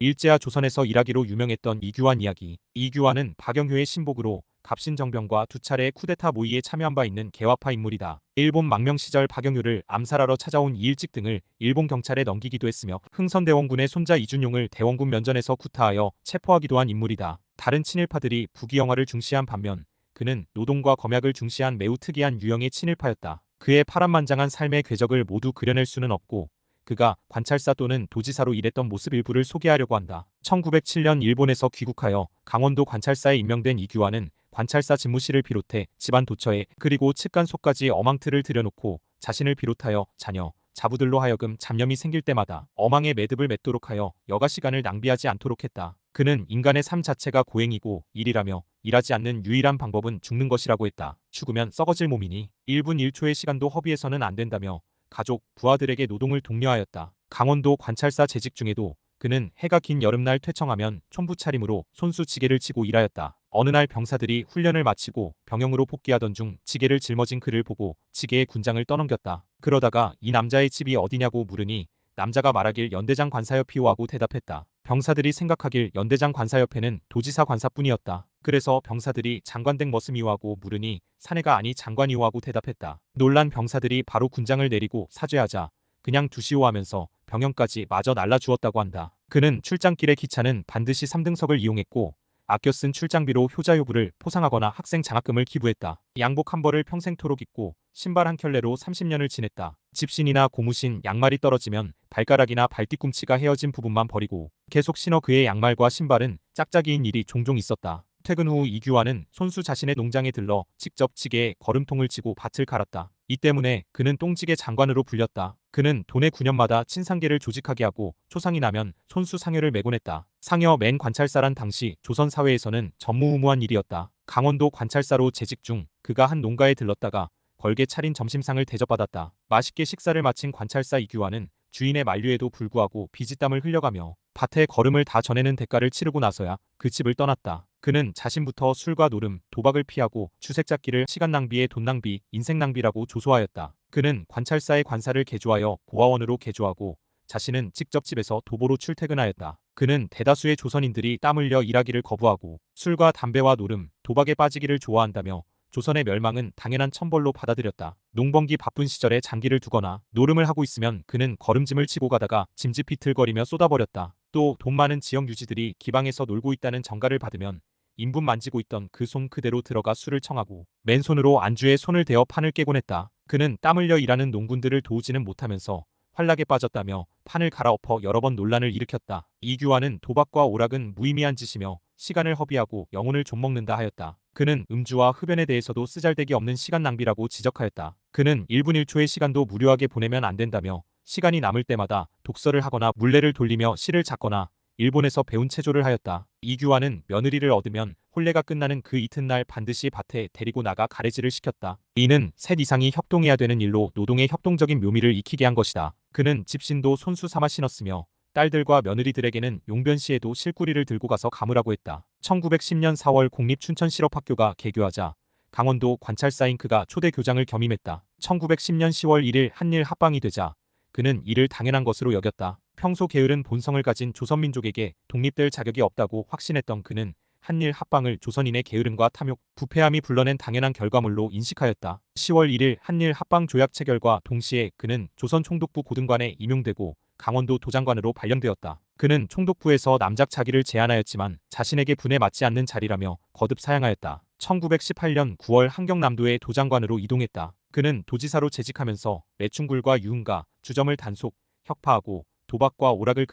일제와 조선에서 일하기로 유명했던 이규환 이야기. 이규환은 박영효의 신복으로 갑신정변과 두 차례의 쿠데타 모의에 참여한 바 있는 개화파 인물이다. 일본 망명 시절 박영효를 암살하러 찾아온 이일직 등을 일본 경찰에 넘기기도 했으며 흥선대원군의 손자 이준용을 대원군 면전에서 구타하여 체포하기도 한 인물이다. 다른 친일파들이 부귀영화를 중시한 반면 그는 노동과 검약을 중시한 매우 특이한 유형의 친일파였다. 그의 파란만장한 삶의 궤적을 모두 그려낼 수는 없고 그가 관찰사 또는 도지사로 일했던 모습 일부를 소개하려고 한다. 1907년 일본에서 귀국하여 강원도 관찰사에 임명된 이규환은 관찰사 집무실을 비롯해 집안 도처에 그리고 측간소까지 어망틀을 들여놓고 자신을 비롯하여 자녀, 자부들로 하여금 잡념이 생길 때마다 어망에 매듭을 맺도록 하여 여가 시간을 낭비하지 않도록 했다. 그는 인간의 삶 자체가 고행이고 일이라며 일하지 않는 유일한 방법은 죽는 것이라고 했다. 죽으면 썩어질 몸이니 1분 1초의 시간도 허비해서는 안 된다며 가족, 부하들에게 노동을 독려하였다. 강원도 관찰사 재직 중에도 그는 해가 긴 여름날 퇴청하면 촌부 차림으로 손수 지게를 치고 일하였다. 어느 날 병사들이 훈련을 마치고 병영으로 복귀하던 중 지게를 짊어진 그를 보고 지게의 군장을 떠넘겼다. 그러다가 이 남자의 집이 어디냐고 물으니 남자가 말하길 연대장 관사옆이오 하고 대답했다. 병사들이 생각하길 연대장 관사옆에는 도지사 관사뿐이었다. 그래서 병사들이 장관댁 머슴이오 하고 물으니 사내가 아니 장관이오 하고 대답했다. 놀란 병사들이 바로 군장을 내리고 사죄하자 그냥 두시오 하면서 병영까지 마저 날라주었다고 한다. 그는 출장길의 기차는 반드시 3등석을 이용했고 아껴 쓴 출장비로 효자효부를 포상하거나 학생 장학금을 기부했다. 양복 한 벌을 평생토록 입고 신발 한 켤레로 30년을 지냈다. 집신이나 고무신, 양말이 떨어지면 발가락이나 발뒤꿈치가 헤어진 부분만 버리고 계속 신어 그의 양말과 신발은 짝짝이인 일이 종종 있었다. 퇴근 후 이규환은 손수 자신의 농장에 들러 직접 지게에 거름통을 치고 밭을 갈았다. 이 때문에 그는 똥지게 장관으로 불렸다. 그는 돈의 9년마다 친상계를 조직하게 하고 초상이 나면 손수 상여를 매곤 했다. 상여 맨 관찰사란 당시 조선 사회에서는 전무후무한 일이었다. 강원도 관찰사로 재직 중 그가 한 농가에 들렀다가 걸게 차린 점심상을 대접받았다. 맛있게 식사를 마친 관찰사 이규환은 주인의 만류에도 불구하고 비지땀을 흘려가며 밭에 거름을 다 전해는 대가를 치르고 나서야 그 집을 떠났다. 그는 자신부터 술과 노름, 도박을 피하고 주색 잡기를 시간 낭비에 돈 낭비, 인생 낭비라고 조소하였다. 그는 관찰사의 관사를 개조하여 고아원으로 개조하고 자신은 직접 집에서 도보로 출퇴근하였다. 그는 대다수의 조선인들이 땀 흘려 일하기를 거부하고 술과 담배와 노름, 도박에 빠지기를 좋아한다며 조선의 멸망은 당연한 천벌로 받아들였다. 농번기 바쁜 시절에 장기를 두거나 노름을 하고 있으면 그는 걸음짐을 치고 가다가 짐짓 비틀거리며 쏟아버렸다. 또 돈 많은 지역 유지들이 기방에서 놀고 있다는 정가를 받으면 인분 만지고 있던 그 손 그대로 들어가 술을 청하고 맨손으로 안주에 손을 대어 판을 깨곤 했다. 그는 땀 흘려 일하는 농군들을 도우지는 못하면서 환락에 빠졌다며 판을 갈아엎어 여러 번 논란을 일으켰다. 이규환은 도박과 오락은 무의미한 짓이며 시간을 허비하고 영혼을 좀먹는다 하였다. 그는 음주와 흡연에 대해서도 쓰잘데기 없는 시간 낭비라고 지적하였다. 그는 1분 1초의 시간도 무료하게 보내면 안 된다며 시간이 남을 때마다 독서를 하거나 물레를 돌리며 시를 작거나 일본에서 배운 체조를 하였다. 이규환은 며느리를 얻으면 혼례가 끝나는 그 이튿날 반드시 밭에 데리고 나가 가래질을 시켰다. 이는 셋 이상이 협동해야 되는 일로 노동의 협동적인 묘미를 익히게 한 것이다. 그는 집신도 손수 삼아 신었으며 딸들과 며느리들에게는 용변시에도 실구리를 들고 가서 감으라고 했다. 1910년 4월 공립춘천실업학교가 개교하자 강원도 관찰사인 그가 초대 교장을 겸임했다. 1910년 10월 1일 한일 합방이 되자 그는 이를 당연한 것으로 여겼다. 평소 게으른 본성을 가진 조선민족에게 독립될 자격이 없다고 확신했던 그는 한일 합방을 조선인의 게으름과 탐욕, 부패함이 불러낸 당연한 결과물로 인식하였다. 10월 1일 한일 합방 조약 체결과 동시에 그는 조선 총독부 고등관에 임용되고 강원도 도장관으로 발령되었다. 그는 총독부에서 남작 자기를 제안하였지만 자신에게 분에 맞지 않는 자리라며 거듭 사양하였다. 1918년 9월 함경남도의 도장관으로 이동했다. 그는 도지사로 재직하면서 매춘굴과 유흥가, 주점을 단속, 혁파하고 도박과 오락을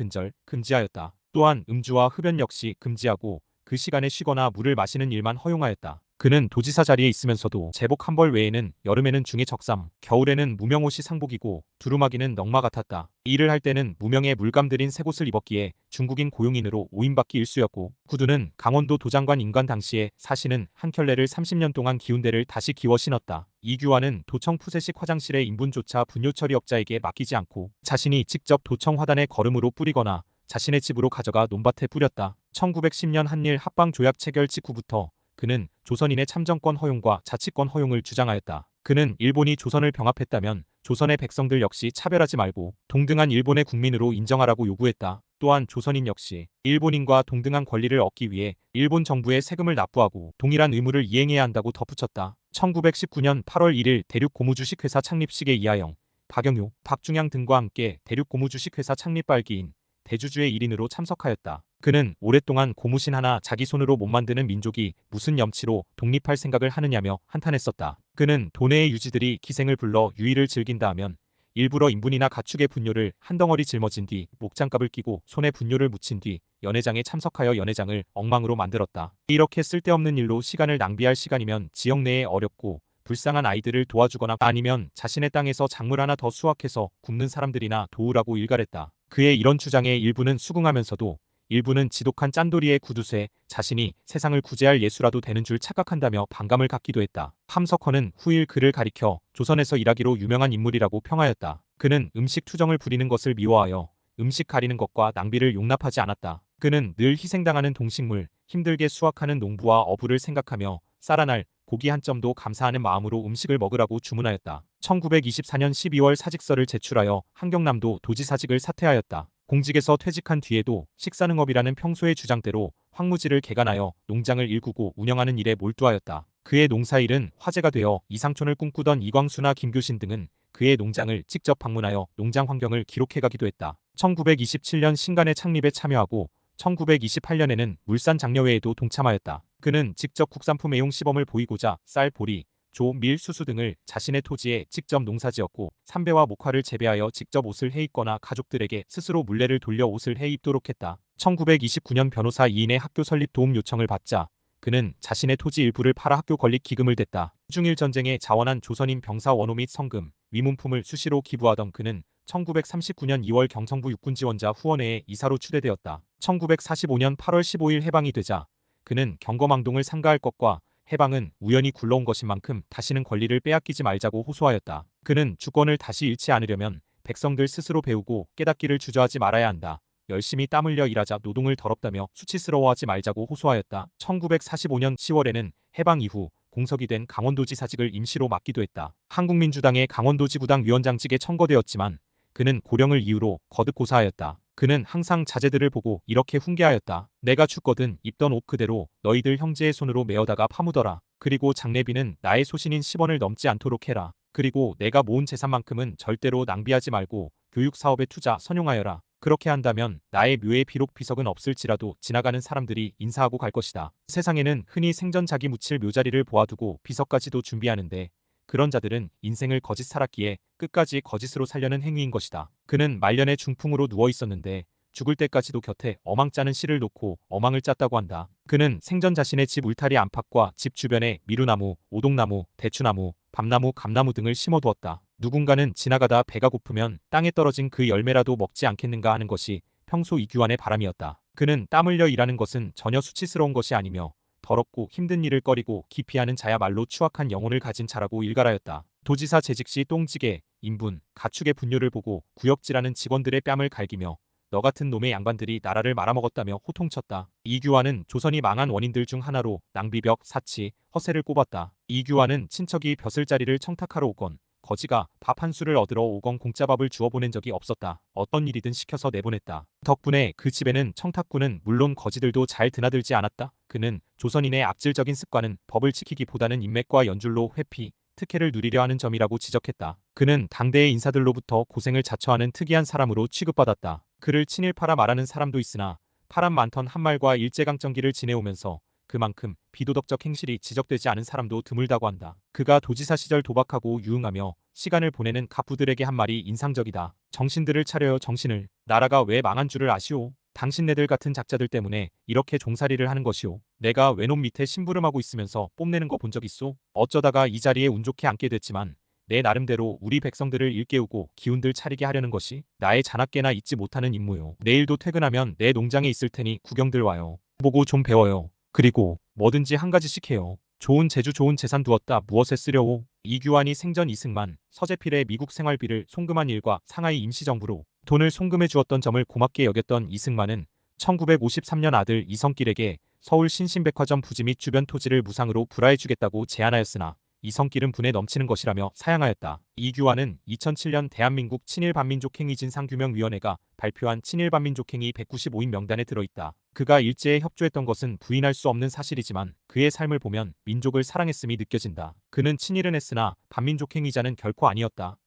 금지하였다. 또한 음주와 흡연 역시 금지하고 그 시간에 쉬거나 물을 마시는 일만 허용하였다. 그는 도지사 자리에 있으면서도 제복 한 벌 외에는 여름에는 중에 적삼, 겨울에는 무명옷이 상복이고 두루마기는 넉마 같았다. 일을 할 때는 무명에 물감들인 새옷을 입었기에 중국인 고용인으로 오인받기 일쑤였고 구두는 강원도 도장관 임관 당시에 사시는 한 켤레를 30년 동안 기운 데를 다시 기워 신었다. 이규환은 도청 푸세식 화장실의 인분조차 분뇨 처리업자에게 맡기지 않고 자신이 직접 도청 화단에 거름으로 뿌리거나 자신의 집으로 가져가 논밭에 뿌렸다. 1910년 한일 합방 조약 체결 직후부터 그는 조선인의 참정권 허용과 자치권 허용을 주장하였다. 그는 일본이 조선을 병합했다면 조선의 백성들 역시 차별하지 말고 동등한 일본의 국민으로 인정하라고 요구했다. 또한 조선인 역시 일본인과 동등한 권리를 얻기 위해 일본 정부에 세금을 납부하고 동일한 의무를 이행해야 한다고 덧붙였다. 1919년 8월 1일 대륙고무주식회사 창립식에 이하영, 박영효, 박중양 등과 함께 대륙고무주식회사 창립 발기인 대주주의 1인으로 참석하였다. 그는 오랫동안 고무신 하나 자기 손으로 못 만드는 민족이 무슨 염치로 독립할 생각을 하느냐며 한탄했었다. 그는 도내의 유지들이 기생을 불러 유의를 즐긴다 하면 일부러 인분이나 가축의 분뇨를 한 덩어리 짊어진 뒤 목장갑을 끼고 손에 분뇨를 묻힌 뒤 연회장에 참석하여 연회장을 엉망으로 만들었다. 이렇게 쓸데없는 일로 시간을 낭비할 시간이면 지역 내에 어렵고 불쌍한 아이들을 도와주거나 아니면 자신의 땅에서 작물 하나 더 수확해서 굶는 사람들이나 도우라고 일갈했다. 그의 이런 주장에 일부는 수긍하면서도 일부는 지독한 짠돌이의 구두쇠 자신이 세상을 구제할 예수라도 되는 줄 착각한다며 반감을 갖기도 했다. 함석헌은 후일 그를 가리켜 조선에서 일하기로 유명한 인물이라고 평하였다. 그는 음식 투정을 부리는 것을 미워하여 음식 가리는 것과 낭비를 용납하지 않았다. 그는 늘 희생당하는 동식물, 힘들게 수확하는 농부와 어부를 생각하며 쌀1알, 고기 한 점도 감사하는 마음으로 음식을 먹으라고 주문하였다. 1924년 12월 사직서를 제출하여 한경남도 도지사직을 사퇴하였다. 공직에서 퇴직한 뒤에도 식사능업이라는 평소의 주장대로 황무지를 개간하여 농장을 일구고 운영하는 일에 몰두하였다. 그의 농사일은 화제가 되어 이상촌을 꿈꾸던 이광수나 김교신 등은 그의 농장을 직접 방문하여 농장 환경을 기록해가기도 했다. 1927년 신간의 창립에 참여하고 1928년에는 물산장려회에도 동참하였다. 그는 직접 국산품 애용 시범을 보이고자 쌀, 보리, 조, 밀, 수수 등을 자신의 토지에 직접 농사지었고 삼배와 목화를 재배하여 직접 옷을 해입거나 가족들에게 스스로 물레를 돌려 옷을 해입도록 했다. 1929년 변호사 2인의 학교 설립 도움 요청을 받자 그는 자신의 토지 일부를 팔아 학교 건립 기금을 댔다. 중일 전쟁에 자원한 조선인 병사 원호 및 성금, 위문품을 수시로 기부하던 그는 1939년 2월 경성부 육군지원자 후원회에 이사로 추대되었다. 1945년 8월 15일 해방이 되자 그는 경거망동을 상가할 것과 해방은 우연히 굴러온 것인 만큼 다시는 권리를 빼앗기지 말자고 호소하였다. 그는 주권을 다시 잃지 않으려면 백성들 스스로 배우고 깨닫기를 주저하지 말아야 한다. 열심히 땀 흘려 일하자 노동을 더럽다며 수치스러워하지 말자고 호소하였다. 1945년 10월에는 해방 이후 공석이 된 강원도지사직을 임시로 맡기도 했다. 한국민주당의 강원도지구당 위원장직에 청거되었지만 그는 고령을 이유로 거듭 고사하였다. 그는 항상 자제들을 보고 이렇게 훈계하였다. 내가 죽거든 입던 옷 그대로 너희들 형제의 손으로 메어다가 파묻어라. 그리고 장례비는 나의 소신인 10원을 넘지 않도록 해라. 그리고 내가 모은 재산만큼은 절대로 낭비하지 말고 교육사업에 투자 선용하여라. 그렇게 한다면 나의 묘에 비록 비석은 없을지라도 지나가는 사람들이 인사하고 갈 것이다. 세상에는 흔히 생전 자기 묻힐 묘자리를 보아두고 비석까지도 준비하는데 그런 자들은 인생을 거짓 살았기에 끝까지 거짓으로 살려는 행위인 것이다. 그는 말년에 중풍으로 누워 있었는데 죽을 때까지도 곁에 어망 짜는 실을 놓고 어망을 짰다고 한다. 그는 생전 자신의 집 울타리 안팎과 집 주변에 미루나무, 오동나무, 대추나무, 밤나무, 감나무 등을 심어두었다. 누군가는 지나가다 배가 고프면 땅에 떨어진 그 열매라도 먹지 않겠는가 하는 것이 평소 이규환의 바람이었다. 그는 땀 흘려 일하는 것은 전혀 수치스러운 것이 아니며 더럽고 힘든 일을 꺼리고 기피하는 자야말로 추악한 영혼을 가진 자라고 일갈하였다. 도지사 재직 시 똥지게, 인분, 가축의 분뇨를 보고 구역질하는 직원들의 뺨을 갈기며 너 같은 놈의 양반들이 나라를 말아먹었다며 호통쳤다. 이규환은 조선이 망한 원인들 중 하나로 낭비벽, 사치, 허세를 꼽았다. 이규환은 친척이 벼슬자리를 청탁하러 오건 거지가 밥 한 수를 얻으러 오건 공짜밥을 주워 보낸 적이 없었다. 어떤 일이든 시켜서 내보냈다. 덕분에 그 집에는 청탁꾼은 물론 거지들도 잘 드나들지 않았다. 그는 조선인의 악질적인 습관은 법을 지키기보다는 인맥과 연줄로 회피, 특혜를 누리려 하는 점이라고 지적했다. 그는 당대의 인사들로부터 고생을 자처하는 특이한 사람으로 취급받았다. 그를 친일파라 말하는 사람도 있으나 파란 많던 한말과 일제강점기를 지내오면서 그만큼 비도덕적 행실이 지적되지 않은 사람도 드물다고 한다. 그가 도지사 시절 도박하고 유흥하며 시간을 보내는 갑부들에게 한 말이 인상적이다. 정신들을 차려요 정신을. 나라가 왜 망한 줄을 아시오? 당신네들 같은 작자들 때문에 이렇게 종살이를 하는 것이오. 내가 외놈 밑에 심부름하고 있으면서 뽐내는 거 본 적 있소? 어쩌다가 이 자리에 운 좋게 앉게 됐지만 내 나름대로 우리 백성들을 일깨우고 기운들 차리게 하려는 것이 나의 자나깨나 잊지 못하는 임무요. 내일도 퇴근하면 내 농장에 있을 테니 구경들 와요. 보고 좀 배워요. 그리고 뭐든지 한 가지씩 해요. 좋은 재주 좋은 재산 두었다 무엇에 쓰려오. 이규환이 생전 이승만, 서재필의 미국 생활비를 송금한 일과 상하이 임시정부로 돈을 송금해 주었던 점을 고맙게 여겼던 이승만은 1953년 아들 이성길에게 서울 신신백화점 부지 및 주변 토지를 무상으로 불화해 주겠다고 제안하였으나 이성길은 분에 넘치는 것이라며 사양하였다. 이규환은 2007년 대한민국 친일반민족행위 진상규명위원회가 발표한 친일반민족행위 195인 명단에 들어있다. 그가 일제에 협조했던 것은 부인할 수 없는 사실이지만 그의 삶을 보면 민족을 사랑했음이 느껴진다. 그는 친일은 했으나 반민족행위자는 결코 아니었다.